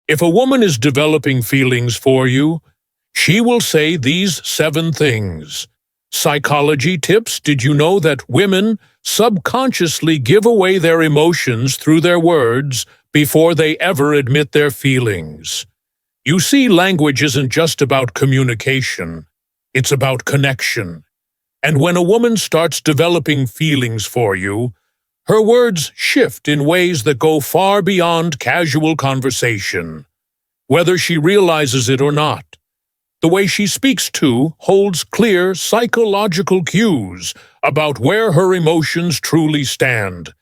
If a woman is developing feelings for you, she will say these 7 things. Psychology tips: did you know that women subconsciously give away their emotions through their words before they ever admit their feelings? You see, language isn't just about communication, it's about connection. And when a woman starts developing feelings for you, her words shift in ways that go far beyond casual conversation. Whether she realizes it or not, the way she speaks too holds clear psychological cues about where her emotions truly stand.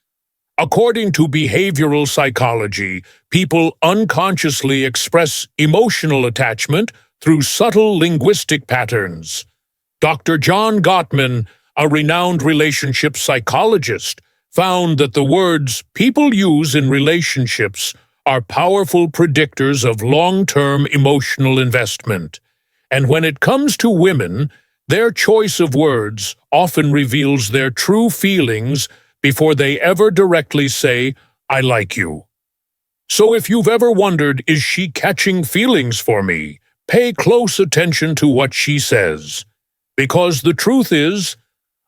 According to behavioral psychology, people unconsciously express emotional attachment through subtle linguistic patterns. Dr. John Gottman, a renowned relationship psychologist, found that the words people use in relationships are powerful predictors of long-term emotional investment. And when it comes to women, their choice of words often reveals their true feelings before they ever directly say, "I like you." So if you've ever wondered, is she catching feelings for me? Pay close attention to what she says. Because the truth is,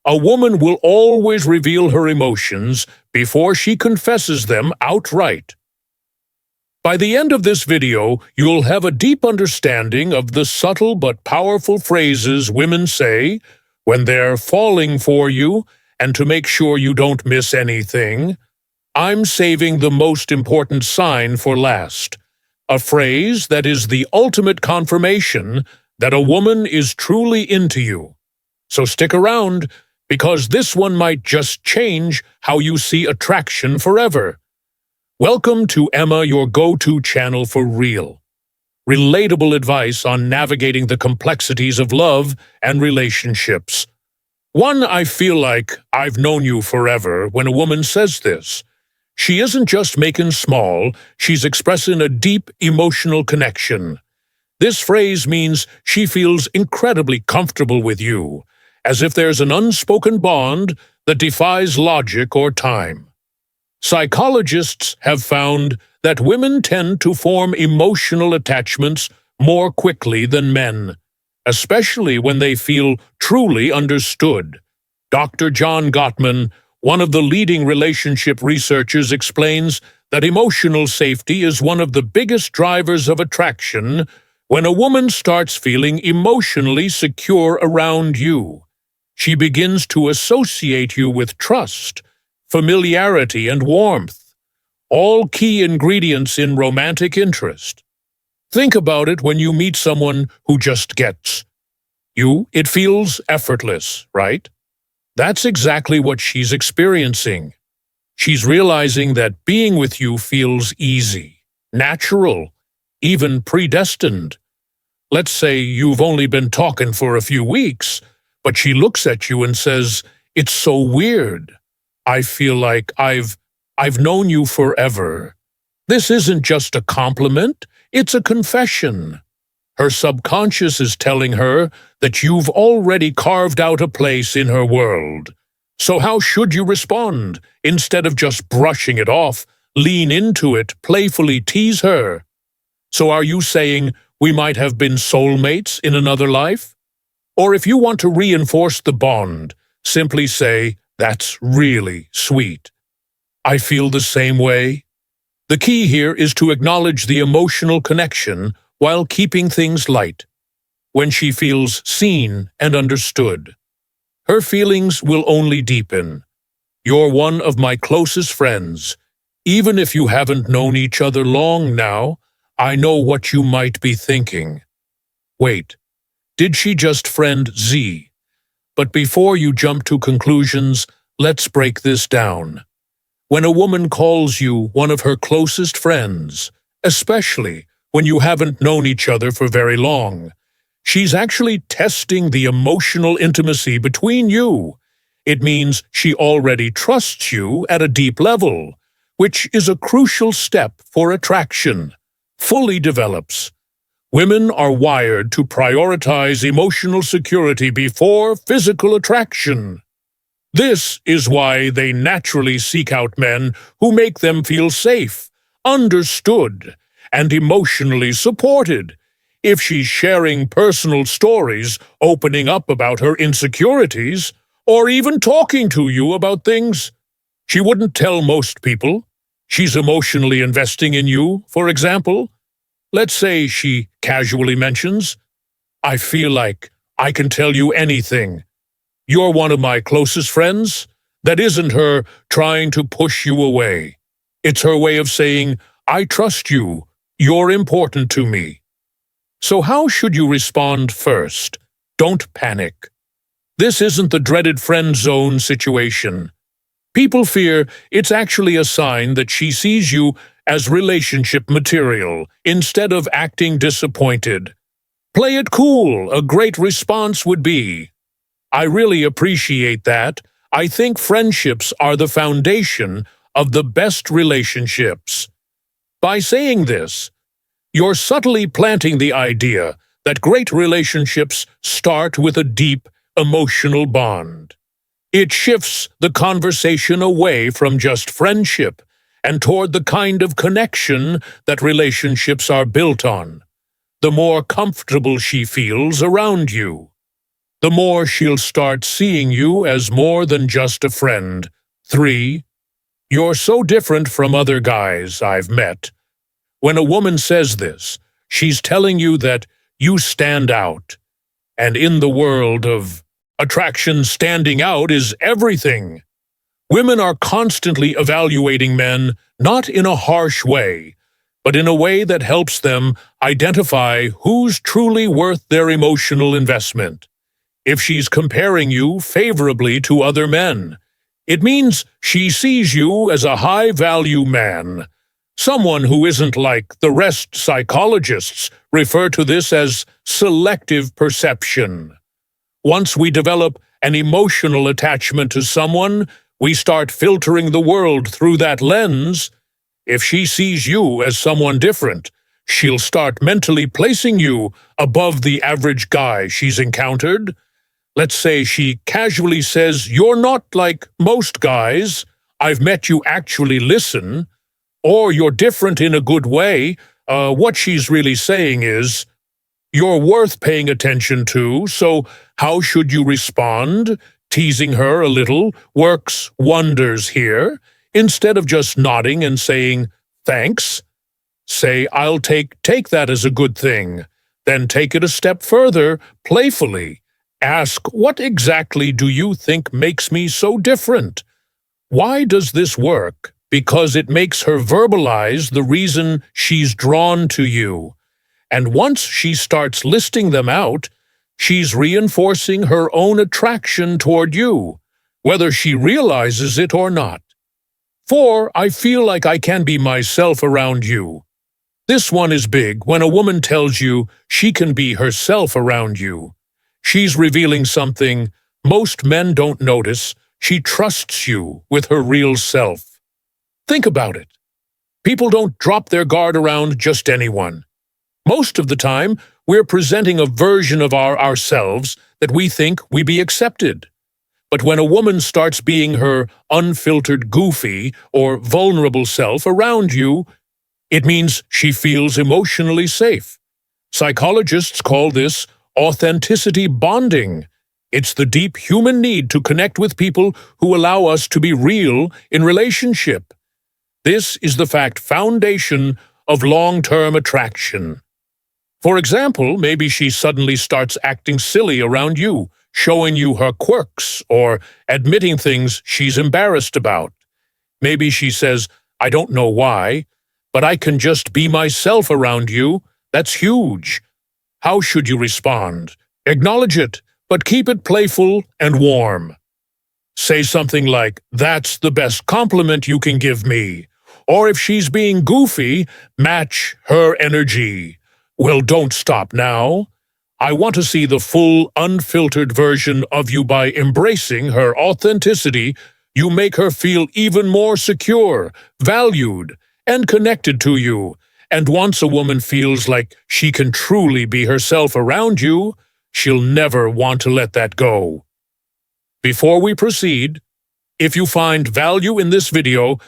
a woman will always reveal her emotions before she confesses them outright. By the end of this video, you'll have a deep understanding of the subtle but powerful phrases women say when they're falling for you, and to make sure you don't miss anything, I'm saving the most important sign for last, a phrase that is the ultimate confirmation that a woman is truly into you. So stick around, because this one might just change how you see attraction forever. Welcome to Emma, your go-to channel for real, relatable advice on navigating the complexities of love and relationships. One, I feel like I've known you forever when a woman says this. She isn't just making small, she's expressing a deep emotional connection. This phrase means she feels incredibly comfortable with you, as if there's an unspoken bond that defies logic or time. Psychologists have found that women tend to form emotional attachments more quickly than men, especially when they feel truly understood. Dr. John Gottman, one of the leading relationship researchers, explains that emotional safety is one of the biggest drivers of attraction when a woman starts feeling emotionally secure around you. She begins to associate you with trust, familiarity, and warmth, all key ingredients in romantic interest. Think about it when you meet someone who just gets you. It feels effortless, right? That's exactly what she's experiencing. She's realizing that being with you feels easy, natural, even predestined. Let's say you've only been talking for a few weeks, but she looks at you and says, "It's so weird. I feel like I've known you forever." This isn't just a compliment, it's a confession. Her subconscious is telling her that you've already carved out a place in her world. So how should you respond? Instead of just brushing it off, lean into it, playfully tease her. So are you saying we might have been soulmates in another life? Or if you want to reinforce the bond, simply say, "That's really sweet. I feel the same way." The key here is to acknowledge the emotional connection while keeping things light. When she feels seen and understood, her feelings will only deepen. "You're one of my closest friends. Even if you haven't known each other long now, I know what you might be thinking. Wait, did she just friend Z? But before you jump to conclusions, let's break this down. When a woman calls you one of her closest friends, especially when you haven't known each other for very long, she's actually testing the emotional intimacy between you. It means she already trusts you at a deep level, which is a crucial step for attraction fully develops. Women are wired to prioritize emotional security before physical attraction. This is why they naturally seek out men who make them feel safe, understood, and emotionally supported. If she's sharing personal stories, opening up about her insecurities, or even talking to you about things she wouldn't tell most people, she's emotionally investing in you, for example. Let's say she casually mentions, "I feel like I can tell you anything. You're one of my closest friends." That isn't her trying to push you away. It's her way of saying, "I trust you. You're important to me." So how should you respond first? Don't panic. This isn't the dreaded friend zone situation. People fear it's actually a sign that she sees you as relationship material instead of acting disappointed. Play it cool. A great response would be, "I really appreciate that. I think friendships are the foundation of the best relationships." By saying this, you're subtly planting the idea that great relationships start with a deep, emotional bond. It shifts the conversation away from just friendship and toward the kind of connection that relationships are built on. The more comfortable she feels around you, the more she'll start seeing you as more than just a friend. 3. You're so different from other guys I've met. When a woman says this, she's telling you that you stand out. And in the world of attraction, standing out is everything. Women are constantly evaluating men, not in a harsh way, but in a way that helps them identify who's truly worth their emotional investment. If she's comparing you favorably to other men, it means she sees you as a high-value man, someone who isn't like the rest. Psychologists refer to this as selective perception. Once we develop an emotional attachment to someone, we start filtering the world through that lens. If she sees you as someone different, she'll start mentally placing you above the average guy she's encountered. Let's say she casually says, "You're not like most guys. I've met you actually listen," or "You're different in a good way." What she's really saying is, "You're worth paying attention to," so how should you respond? Teasing her a little works wonders here. Instead of just nodding and saying, "Thanks," say, "I'll take that as a good thing." Then take it a step further, playfully. Ask, "What exactly do you think makes me so different? Why does this work?" Because it makes her verbalize the reason she's drawn to you. And once she starts listing them out, she's reinforcing her own attraction toward you, whether she realizes it or not. 4. I feel like I can be myself around you. This one is big. When a woman tells you she can be herself around you, she's revealing something most men don't notice. She trusts you with her real self. Think about it. People don't drop their guard around just anyone. Most of the time, we're presenting a version of ourselves that we think we be accepted. But when a woman starts being her unfiltered, goofy, or vulnerable self around you, it means she feels emotionally safe. Psychologists call this authenticity bonding. It's the deep human need to connect with people who allow us to be real in relationship. This is the foundation of long-term attraction. For example, maybe she suddenly starts acting silly around you, showing you her quirks or admitting things she's embarrassed about. Maybe she says, "I don't know why, but I can just be myself around you." That's huge. How should you respond? Acknowledge it, but keep it playful and warm. Say something like, "That's the best compliment you can give me." Or if she's being goofy, match her energy. "Well, don't stop now. I want to see the full, unfiltered version of you." By embracing her authenticity, you make her feel even more secure, valued, and connected to you. And once a woman feels like she can truly be herself around you, she'll never want to let that go. Before we proceed, if you find value in this video,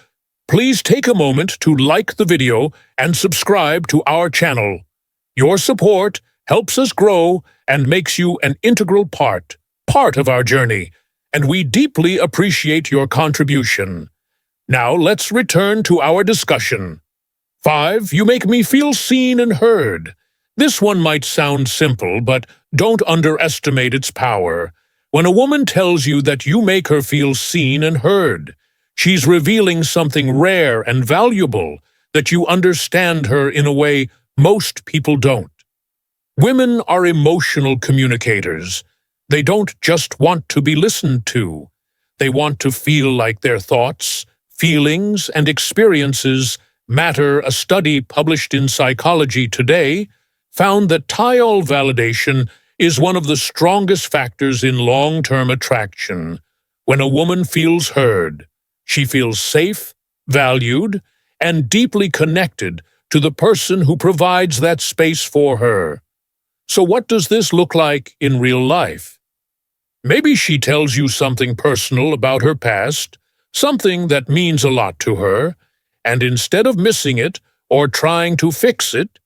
Please take a moment to like the video and subscribe to our channel. Your support helps us grow and makes you an integral part of our journey, and we deeply appreciate your contribution. Now let's return to our discussion. 5. You make me feel seen and heard. This one might sound simple, but don't underestimate its power. When a woman tells you that you make her feel seen and heard, she's revealing something rare and valuable, that you understand her in a way most people don't. Women are emotional communicators. They don't just want to be listened to. They want to feel like their thoughts, feelings, and experiences matter. A study published in Psychology Today found that Tyol validation is one of the strongest factors in long-term attraction. When a woman feels heard, she feels safe, valued, and deeply connected to the person who provides that space for her. So what does this look like in real life? Maybe she tells you something personal about her past, something that means a lot to her, and instead of missing it or trying to fix it,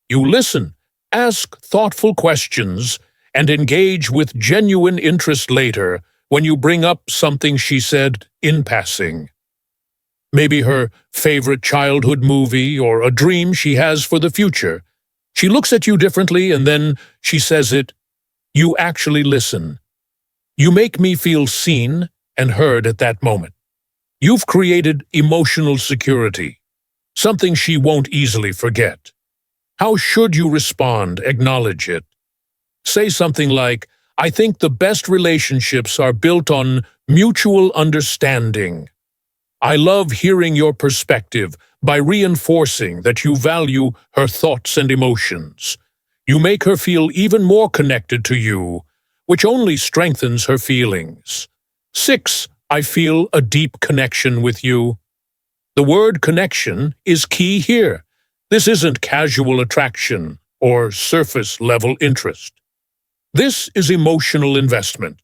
you listen, ask thoughtful questions, and engage with genuine interest later when you bring up something she said in passing. Maybe her favorite childhood movie or a dream she has for the future. She looks at you differently and then she says it. You actually listen. You make me feel seen and heard at that moment. You've created emotional security, something she won't easily forget. How should you respond? Acknowledge it. Say something like, I think the best relationships are built on mutual understanding. I love hearing your perspective by reinforcing that you value her thoughts and emotions. You make her feel even more connected to you, which only strengthens her feelings. 6. I feel a deep connection with you. The word connection is key here. This isn't casual attraction or surface-level interest. This is emotional investment.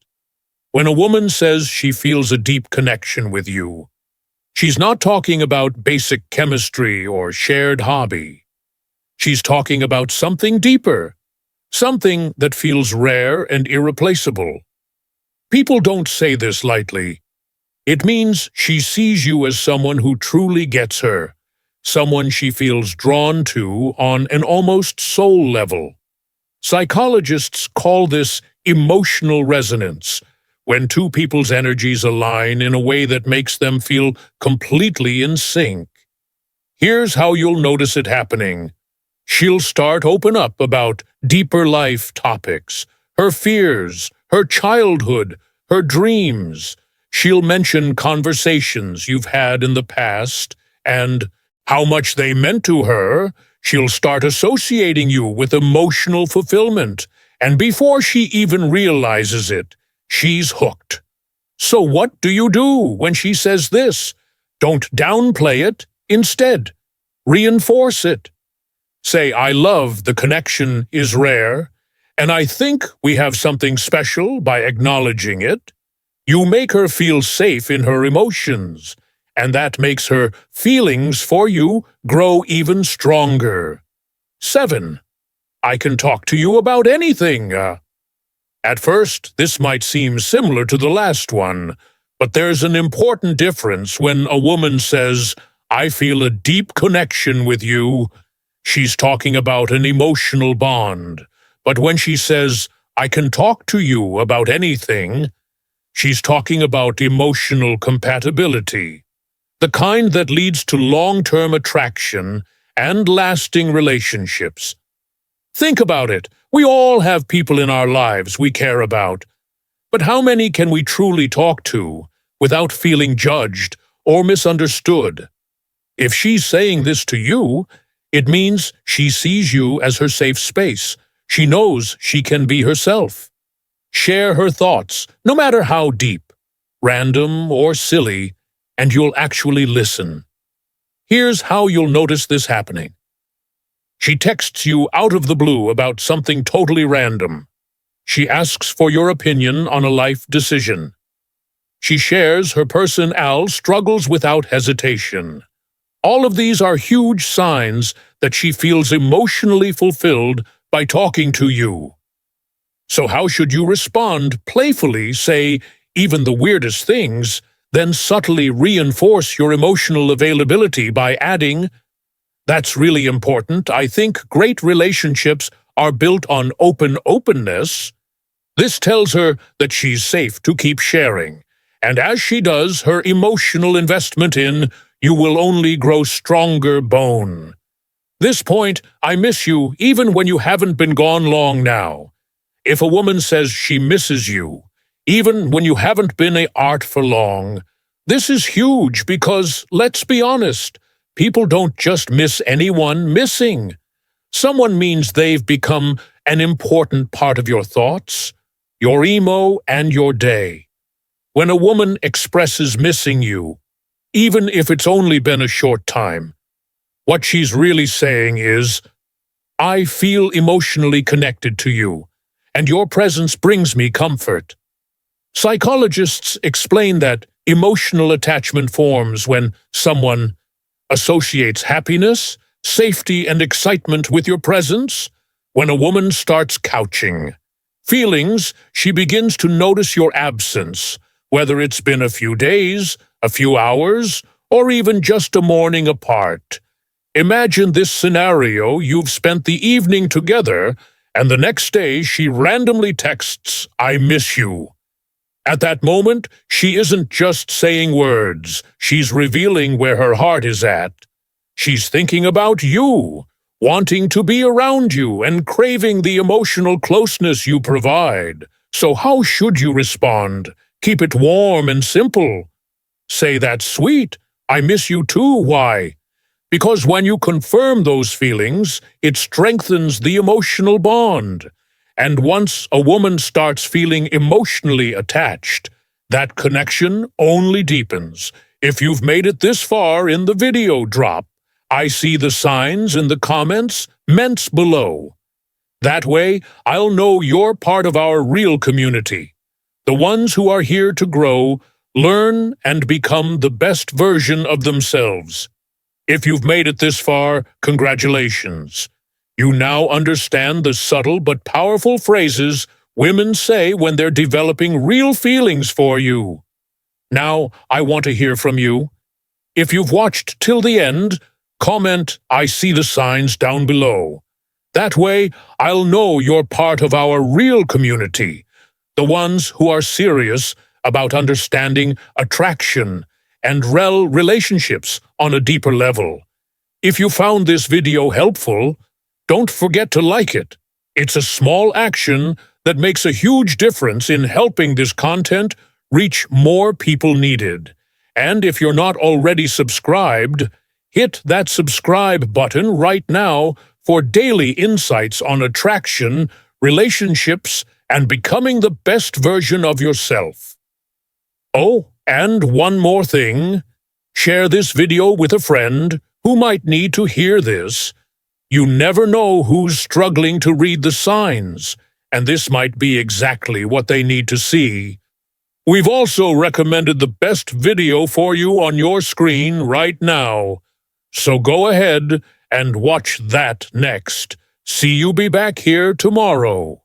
When a woman says she feels a deep connection with you, she's not talking about basic chemistry or shared hobby. She's talking about something deeper, something that feels rare and irreplaceable. People don't say this lightly. It means she sees you as someone who truly gets her, someone she feels drawn to on an almost soul level. Psychologists call this emotional resonance, when two people's energies align in a way that makes them feel completely in sync. Here's how you'll notice it happening. She'll start open up about deeper life topics, her fears, her childhood, her dreams. She'll mention conversations you've had in the past and how much they meant to her. She'll start associating you with emotional fulfillment, and before she even realizes it, she's hooked. So what do you do when she says this? Don't downplay it. Instead, reinforce it. Say, I love the connection is rare, and I think we have something special by acknowledging it. You make her feel safe in her emotions, and that makes her feelings for you grow even stronger. 7. I can talk to you about anything. At first, this might seem similar to the last one, but there's an important difference when a woman says, I feel a deep connection with you. She's talking about an emotional bond. But when she says, I can talk to you about anything, she's talking about emotional compatibility, the kind that leads to long-term attraction and lasting relationships. Think about it. We all have people in our lives we care about. But how many can we truly talk to without feeling judged or misunderstood? If she's saying this to you, it means she sees you as her safe space. She knows she can be herself. Share her thoughts, no matter how deep, random or silly, and you'll actually listen. Here's how you'll notice this happening. She texts you out of the blue about something totally random. She asks for your opinion on a life decision. She shares her personal struggles without hesitation. All of these are huge signs that she feels emotionally fulfilled by talking to you. So how should you respond? Playfully say even the weirdest things, then subtly reinforce your emotional availability by adding, "That's really important. I think great relationships are built on openness." This tells her that she's safe to keep sharing. And as she does, her emotional investment in you will only grow stronger bone. This point, I miss you even when you haven't been gone long now. If a woman says she misses you, even when you haven't been a art for long, this is huge because, let's be honest, people don't just miss anyone missing. Someone means they've become an important part of your thoughts, your emo, and your day. When a woman expresses missing you, even if it's only been a short time, what she's really saying is, "I feel emotionally connected to you, and your presence brings me comfort." Psychologists explain that emotional attachment forms when someone associates happiness, safety, and excitement with your presence. When a woman starts couching feelings, she begins to notice your absence, whether it's been a few days, a few hours, or even just a morning apart. Imagine this scenario: you've spent the evening together, and the next day she randomly texts, "I miss you." At that moment, she isn't just saying words, she's revealing where her heart is at. She's thinking about you, wanting to be around you, and craving the emotional closeness you provide. So how should you respond? Keep it warm and simple. Say, "That's sweet. I miss you too." Why? Because when you confirm those feelings, it strengthens the emotional bond. And once a woman starts feeling emotionally attached, that connection only deepens. If you've made it this far in the video, drop "I see the signs" in the comments below. That way, I'll know you're part of our real community, the ones who are here to grow, learn, and become the best version of themselves. If you've made it this far, congratulations. You now understand the subtle but powerful phrases women say when they're developing real feelings for you. Now, I want to hear from you. If you've watched till the end, comment "I see the signs" down below. That way, I'll know you're part of our real community, the ones who are serious about understanding attraction and relationships on a deeper level. If you found this video helpful, don't forget to like it. It's a small action that makes a huge difference in helping this content reach more people needed. And if you're not already subscribed, hit that subscribe button right now for daily insights on attraction, relationships, and becoming the best version of yourself. Oh, and one more thing. Share this video with a friend who might need to hear this. You never know who's struggling to read the signs, and this might be exactly what they need to see. We've also recommended the best video for you on your screen right now. So go ahead and watch that next. See you be back here tomorrow.